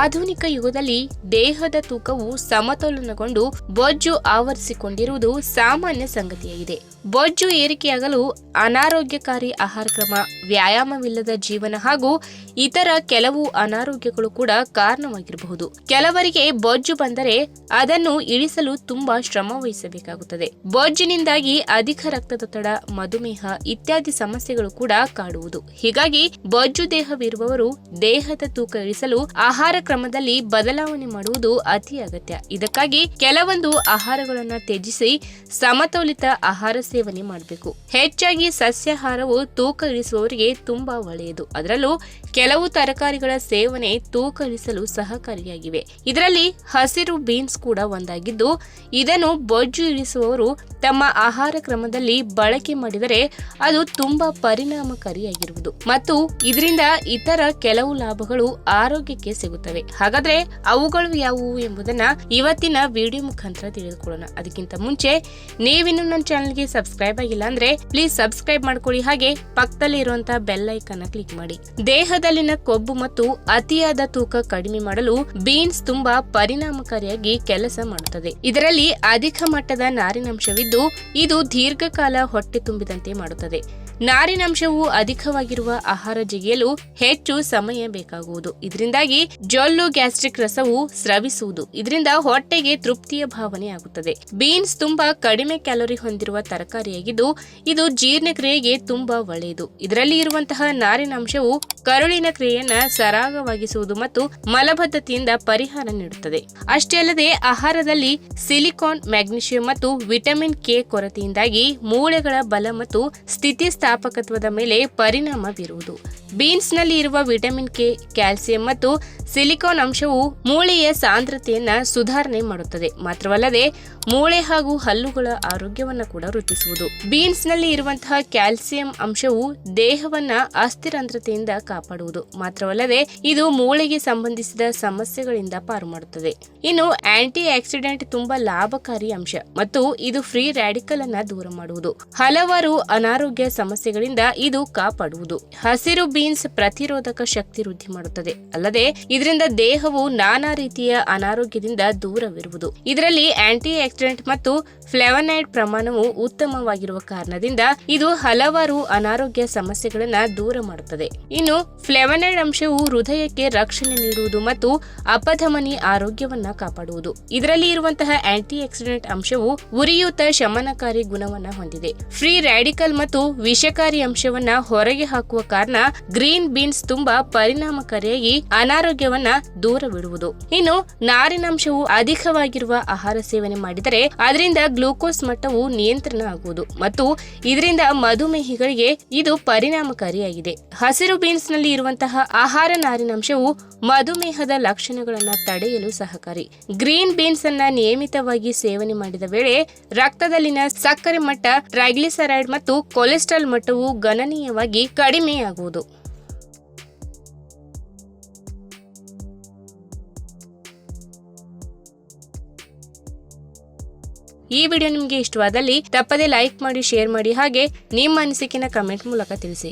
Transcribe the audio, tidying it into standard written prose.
ಆಧುನಿಕ ಯುಗದಲ್ಲಿ ದೇಹದ ತೂಕವು ಸಮತೋಲನಗೊಂಡು ಬೊಜ್ಜು ಆವರಿಸಿಕೊಂಡಿರುವುದು ಸಾಮಾನ್ಯ ಸಂಗತಿಯಾಗಿದೆ. ಬೊಜ್ಜು ಏರಿಕೆಯಾಗಲು ಅನಾರೋಗ್ಯಕಾರಿ ಆಹಾರ ಕ್ರಮ, ವ್ಯಾಯಾಮವಿಲ್ಲದ ಜೀವನ ಹಾಗೂ ಇತರ ಕೆಲವು ಅನಾರೋಗ್ಯಗಳು ಕೂಡ ಕಾರಣವಾಗಿರಬಹುದು. ಕೆಲವರಿಗೆ ಬೊಜ್ಜು ಬಂದರೆ ಅದನ್ನು ಇಳಿಸಲು ತುಂಬಾ ಶ್ರಮ ವಹಿಸಬೇಕಾಗುತ್ತದೆ. ಬೊಜ್ಜಿನಿಂದಾಗಿ ಅಧಿಕ ರಕ್ತದೊತ್ತಡ, ಮಧುಮೇಹ ಇತ್ಯಾದಿ ಸಮಸ್ಯೆಗಳು ಕೂಡ ಕಾಡುವುದು. ಹೀಗಾಗಿ ಬೊಜ್ಜು ದೇಹವಿರುವವರು ದೇಹದ ತೂಕ ಇಳಿಸಲು ಆಹಾರ ಕ್ರಮದಲ್ಲಿ ಬದಲಾವಣೆ ಮಾಡುವುದು ಅತಿ ಅಗತ್ಯ. ಇದಕ್ಕಾಗಿ ಕೆಲವೊಂದು ಆಹಾರಗಳನ್ನು ತ್ಯಜಿಸಿ ಸಮತೋಲಿತ ಆಹಾರ ಸೇವನೆ ಮಾಡಬೇಕು. ಹೆಚ್ಚಾಗಿ ಸಸ್ಯಾಹಾರವು ತೂಕ ಇಳಿಸುವವರಿಗೆ ತುಂಬಾ ಒಳ್ಳೆಯದು. ಅದರಲ್ಲೂ ಕೆಲವು ತರಕಾರಿಗಳ ಸೇವನೆ ತೂಕ ಇಳಿಸಲು ಸಹಕಾರಿಯಾಗಿವೆ. ಇದರಲ್ಲಿ ಹಸಿರು ಬೀನ್ಸ್ ಕೂಡ ಒಂದಾಗಿದ್ದು, ಇದನ್ನು ಬೊಜ್ಜು ಇಳಿಸುವವರು ತಮ್ಮ ಆಹಾರ ಕ್ರಮದಲ್ಲಿ ಬಳಕೆ ಮಾಡಿದರೆ ಅದು ತುಂಬಾ ಪರಿಣಾಮಕಾರಿಯಾಗಿರುವುದು ಮತ್ತು ಇದರಿಂದ ಇತರ ಕೆಲವು ಲಾಭಗಳು ಆರೋಗ್ಯಕ್ಕೆ ಸಿಗುತ್ತವೆ. ಹಾಗಾದ್ರೆ ಅವುಗಳು ಯಾವುವು ಎಂಬುದನ್ನ ಇವತ್ತಿನ ವಿಡಿಯೋ ಮುಖಾಂತರ ತಿಳಿದುಕೊಳ್ಳೋಣ. ಅದಕ್ಕಿಂತ ಮುಂಚೆ ನೀವಿನ್ನು ನನ್ನ ಚಾನೆಲ್ಗೆ ಸಬ್ಸ್ಕ್ರೈಬ್ ಆಗಿಲ್ಲ ಅಂದ್ರೆ ಪ್ಲೀಸ್ ಸಬ್ಸ್ಕ್ರೈಬ್ ಮಾಡ್ಕೊಳ್ಳಿ, ಹಾಗೆ ಪಕ್ಕದಲ್ಲಿ ಇರುವಂತಹ ಬೆಲ್ ಐಕಾನ್ ಕ್ಲಿಕ್ ಮಾಡಿ. ದೇಹದಲ್ಲಿನ ಕೊಬ್ಬು ಮತ್ತು ಅತಿಯಾದ ತೂಕ ಕಡಿಮೆ ಮಾಡಲು ಬೀನ್ಸ್ ತುಂಬಾ ಪರಿಣಾಮಕಾರಿಯಾಗಿ ಕೆಲಸ ಮಾಡುತ್ತದೆ. ಇದರಲ್ಲಿ ಅಧಿಕ ಮಟ್ಟದ ನಾರಿನಾಂಶವಿದ್ದು ಇದು ದೀರ್ಘಕಾಲ ಹೊಟ್ಟೆ ತುಂಬಿದಂತೆ ಮಾಡುತ್ತದೆ. ನಾರಿನಾಂಶವು ಅಧಿಕವಾಗಿರುವ ಆಹಾರ ಜಿಗಿಯಲು ಹೆಚ್ಚು ಸಮಯ ಬೇಕಾಗುವುದು. ಇದರಿಂದಾಗಿ ಜೊಲ್ಲು ಗ್ಯಾಸ್ಟ್ರಿಕ್ ರಸವು ಸ್ರವಿಸುವುದು. ಇದರಿಂದ ಹೊಟ್ಟೆಗೆ ತೃಪ್ತಿಯ ಭಾವನೆ ಆಗುತ್ತದೆ. ಬೀನ್ಸ್ ತುಂಬಾ ಕಡಿಮೆ ಕ್ಯಾಲೋರಿ ಹೊಂದಿರುವ ತರಕಾರಿಯಾಗಿದ್ದು ಇದು ಜೀರ್ಣಕ್ರಿಯೆಗೆ ತುಂಬಾ ಒಳ್ಳೆಯದು. ಇದರಲ್ಲಿ ಇರುವಂತಹ ನಾರಿನಾಂಶವು ಕರುಳಿನ ಕ್ರಿಯೆಯನ್ನ ಸರಾಗವಾಗಿಸುವುದು ಮತ್ತು ಮಲಬದ್ಧತೆಯಿಂದ ಪರಿಹಾರ ನೀಡುತ್ತದೆ. ಅಷ್ಟೇ ಅಲ್ಲದೆ ಆಹಾರದಲ್ಲಿ ಸಿಲಿಕಾನ್, ಮ್ಯಾಗ್ನೀಷಿಯಂ ಮತ್ತು ವಿಟಮಿನ್ ಕೆ ಕೊರತೆಯಿಂದಾಗಿ ಮೂಳೆಗಳ ಬಲ ಮತ್ತು ಸ್ಥಿತಿಸ್ಥಾಪಕತ್ವದ ಮೇಲೆ ಪರಿಣಾಮ ಬೀರುವುದು. ಬೀನ್ಸ್ ನಲ್ಲಿ ಇರುವ ವಿಟಮಿನ್ ಕೆ, ಕ್ಯಾಲ್ಸಿಯಂ ಮತ್ತು ಸಿಲಿಕಾನ್ ಅಂಶವು ಮೂಳೆಯ ಸಾಂದ್ರತೆಯನ್ನ ಸುಧಾರಣೆ ಮಾಡುತ್ತದೆ. ಮಾತ್ರವಲ್ಲದೆ ಮೂಳೆ ಹಾಗೂ ಹಲ್ಲುಗಳ ಆರೋಗ್ಯವನ್ನ ಕೂಡ ವೃದ್ಧಿಸುವುದು. ಬೀನ್ಸ್ ನಲ್ಲಿ ಇರುವಂತಹ ಕ್ಯಾಲ್ಸಿಯಂ ಅಂಶವು ದೇಹವನ್ನ ಅಸ್ಥಿರಂಧ್ರತೆಯಿಂದ ಕಾಪಾಡುವುದು. ಮಾತ್ರವಲ್ಲದೆ ಇದು ಮೂಳೆಗೆ ಸಂಬಂಧಿಸಿದ ಸಮಸ್ಯೆಗಳಿಂದ ಪಾರು ಮಾಡುತ್ತದೆ. ಇನ್ನು ಆಂಟಿ ಆಕ್ಸಿಡೆಂಟ್ ತುಂಬಾ ಲಾಭಕಾರಿ ಅಂಶ ಮತ್ತು ಇದು ಫ್ರೀ ರ್ಯಾಡಿಕಲ್ ಅನ್ನ ದೂರ ಮಾಡುವುದು. ಹಲವಾರು ಅನಾರೋಗ್ಯ ಸಮಸ್ಯೆಗಳಿಂದ ಇದು ಕಾಪಾಡುವುದು. ಹಸಿರು ಬೀನ್ಸ್ ಪ್ರತಿರೋಧಕ ಶಕ್ತಿ ವೃದ್ಧಿ ಮಾಡುತ್ತದೆ. ಅಲ್ಲದೆ ಇದರಿಂದ ದೇಹವು ನಾನಾ ರೀತಿಯ ಅನಾರೋಗ್ಯದಿಂದ ದೂರವಿರುವುದು. ಇದರಲ್ಲಿ ಆಂಟಿ ಆಕ್ಸಿಡೆಂಟ್ ಮತ್ತು ಫ್ಲೇವನಾಯ್ಡ್ ಪ್ರಮಾಣವು ಉತ್ತಮವಾಗಿರುವ ಕಾರಣದಿಂದ ಇದು ಹಲವಾರು ಅನಾರೋಗ್ಯ ಸಮಸ್ಯೆಗಳನ್ನ ದೂರ ಮಾಡುತ್ತದೆ. ಇನ್ನು ಫ್ಲೇವನಾಯ್ಡ್ ಅಂಶವು ಹೃದಯಕ್ಕೆ ರಕ್ಷಣೆ ನೀಡುವುದು ಮತ್ತು ಅಪಧಮನಿ ಆರೋಗ್ಯವನ್ನ ಕಾಪಾಡುವುದು. ಇದರಲ್ಲಿ ಇರುವಂತಹ ಆಂಟಿ ಆಕ್ಸಿಡೆಂಟ್ ಅಂಶವು ಉರಿಯೂತ ಶಮನಕಾರಿ ಗುಣವನ್ನ ಹೊಂದಿದೆ. ಫ್ರೀ ರ್ಯಾಡಿಕಲ್ ಮತ್ತು ವಿಷಕಾರಿ ಅಂಶವನ್ನ ಹೊರಗೆ ಹಾಕುವ ಕಾರಣ ಗ್ರೀನ್ ಬೀನ್ಸ್ ತುಂಬಾ ಪರಿಣಾಮಕಾರಿಯಾಗಿ ಅನಾರೋಗ್ಯವನ್ನ ದೂರವಿಡುವುದು. ಇನ್ನು ನಾರಿನಾಂಶವು ಅಧಿಕವಾಗಿರುವ ಆಹಾರ ಸೇವನೆ ಮಾಡಿದರೆ ಅದರಿಂದ ಗ್ಲೂಕೋಸ್ ಮಟ್ಟವು ನಿಯಂತ್ರಣ ಆಗುವುದು ಮತ್ತು ಇದರಿಂದ ಮಧುಮೇಹಿಗಳಿಗೆ ಇದು ಪರಿಣಾಮಕಾರಿಯಾಗಿದೆ. ಹಸಿರು ಬೀನ್ಸ್ ನಲ್ಲಿ ಇರುವಂತಹ ಆಹಾರ ನಾರಿನಾಂಶವು ಮಧುಮೇಹದ ಲಕ್ಷಣಗಳನ್ನು ತಡೆಯಲು ಸಹಕಾರಿ. ಗ್ರೀನ್ ಬೀನ್ಸ್ ಅನ್ನ ನಿಯಮಿತವಾಗಿ ಸೇವನೆ ಮಾಡಿದ ವೇಳೆ ರಕ್ತದಲ್ಲಿನ ಸಕ್ಕರೆ ಮಟ್ಟ, ಟ್ರೈಗ್ಲಿಸರೈಡ್ ಮತ್ತು ಕೊಲೆಸ್ಟ್ರಾಲ್ ಮಟ್ಟವು ಗಣನೀಯವಾಗಿ ಕಡಿಮೆಯಾಗುವುದು. ಈ ವಿಡಿಯೋ ನಿಮಗೆ ಇಷ್ಟವಾದಲ್ಲಿ ತಪ್ಪದೇ ಲೈಕ್ ಮಾಡಿ, ಶೇರ್ ಮಾಡಿ, ಹಾಗೆ ನಿಮ್ಮ ಅನಿಸಿಕೆನ ಕಮೆಂಟ್ ಮೂಲಕ ತಿಳಿಸಿ.